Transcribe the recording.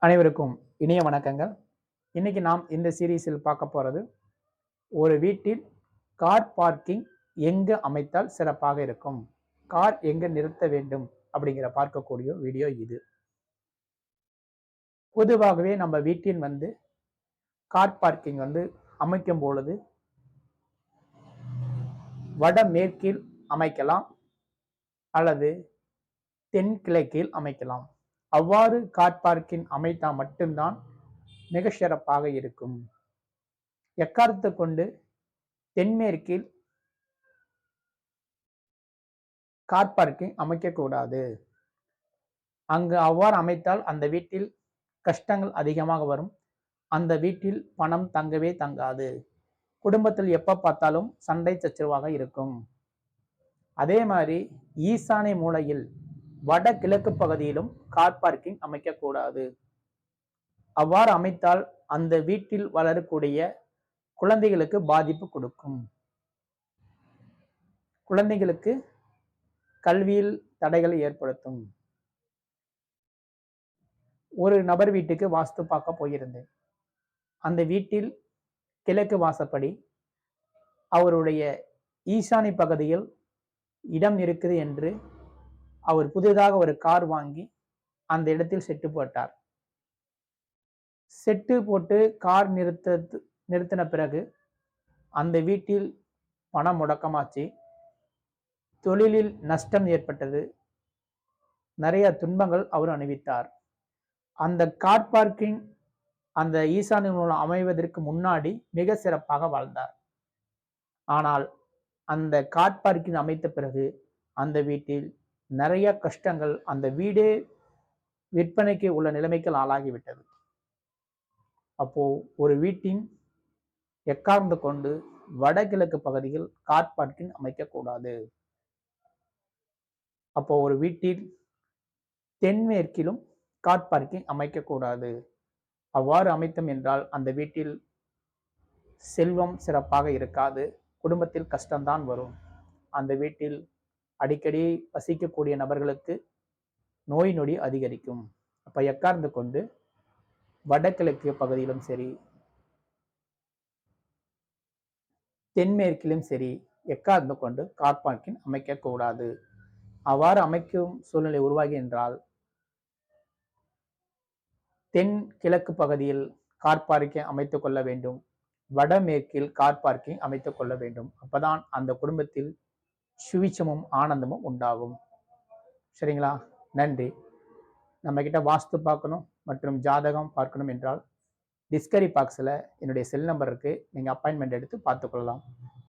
அனைவருக்கும் இனிய வணக்கங்கள். இன்னைக்கு நாம் இந்த சீரீஸில் பார்க்க போறது, ஒரு வீட்டில் கார் பார்க்கிங் எங்கு அமைத்தால் சிறப்பாக இருக்கும், கார் எங்க நிறுத்த வேண்டும் அப்படிங்கிற பார்க்கக்கூடிய வீடியோ இது. பொதுவாகவே நம்ம வீட்டில் கார் பார்க்கிங் அமைக்கும் பொழுது வடமேற்கில் அமைக்கலாம் அல்லது தென்கிழக்கில் அமைக்கலாம். அவ்வாறு கார் பார்க்கிங் அமைத்தால் மட்டும்தான் மிக சிறப்பாக இருக்கும். எக்காரணத்தை கொண்டு தென்மேற்கில் கார் பார்க்கிங் அமைக்கக்கூடாது. அங்கு அவ்வாறு அமைத்தால் அந்த வீட்டில் கஷ்டங்கள் அதிகமாக வரும். அந்த வீட்டில் பணம் தங்கவே தங்காது. குடும்பத்தில் எப்ப பார்த்தாலும் சண்டை சச்சரவாக இருக்கும். அதே மாதிரி ஈசானிய மூலையில் வடகிழக்கு பகுதியிலும் கார் பார்க்கிங் அமைக்கக்கூடாது. அவ்வாறு அமைத்தால் அந்த வீட்டில் வளரக்கூடிய குழந்தைகளுக்கு பாதிப்பு கொடுக்கும். குழந்தைகளுக்கு கல்வியில் தடைகளை ஏற்படுத்தும். ஒரு நபர் வீட்டுக்கு வாஸ்து பார்க்க போயிருந்தேன். அந்த வீட்டில் கிழக்கு வாசப்படி அவருடைய ஈசானி பகுதியில் இடம் இருக்குது என்று அவர் புதிதாக ஒரு கார் வாங்கி அந்த இடத்தில் செட்டு போட்டார். செட்டு போட்டு கார் நிறுத்தின பிறகு அந்த வீட்டில் பணம் முடக்கமாச்சு. தொழிலில் நஷ்டம் ஏற்பட்டது. நிறைய துன்பங்கள் அவர் அனுபவித்தார். அந்த கார் பார்க்கிங் அந்த ஈசானி மூலம் அமைவதற்கு முன்னாடி மிக சிறப்பாக வாழ்ந்தார். ஆனால் அந்த கார் பார்க்கிங் அமைத்த பிறகு அந்த வீட்டில் நிறைய கஷ்டங்கள், அந்த வீடே விற்பனைக்கு உள்ள நிலைமைக்கு ஆளாகிவிட்டது. அப்போ ஒரு வீட்டின் எக்காரணத்தை கொண்டு வடகிழக்கு பகுதியில் கார் பார்க்கிங் அமைக்கக்கூடாது. அப்போ ஒரு வீட்டில் தென்மேற்கிலும் கார் பார்க்கிங் அமைக்கக்கூடாது. அவ்வாறு அமைத்தோம் என்றால் அந்த வீட்டில் செல்வம் சிறப்பாக இருக்காது. குடும்பத்தில் கஷ்டம்தான் வரும். அந்த வீட்டில் அடிக்கடி வசிக்கக்கூடிய நபர்களுக்கு நோய் நொடி அதிகரிக்கும். அப்ப எக்காரணத்தை கொண்டு வடகிழக்கு பகுதியிலும் சரி தென்மேற்கிலும் சரி எக்காரணத்தை கொண்டு கார் பார்க்கிங் அமைக்கக்கூடாது. அவ்வாறு அமைக்கும் சூழ்நிலை உருவாகி என்றால் தென் கிழக்கு பகுதியில் கார் பார்க்கிங் அமைத்துக் கொள்ள வேண்டும். வடமேற்கில் கார் பார்க்கிங் அமைத்துக் கொள்ள வேண்டும். அப்பதான் அந்த குடும்பத்தில் சுவிச்சமும் ஆனந்தமும் உண்டாகும். சரிங்களா? நன்றி. நம்ம கிட்ட வாஸ்து பார்க்கணும் மற்றும் ஜாதகம் பார்க்கணும் என்றால் டிஸ்கரி பாக்ஸில் என்னுடைய செல் நம்பர் இருக்கு. நீங்கள் அப்பாயின்மெண்ட் எடுத்து பார்த்துக்கொள்ளலாம்.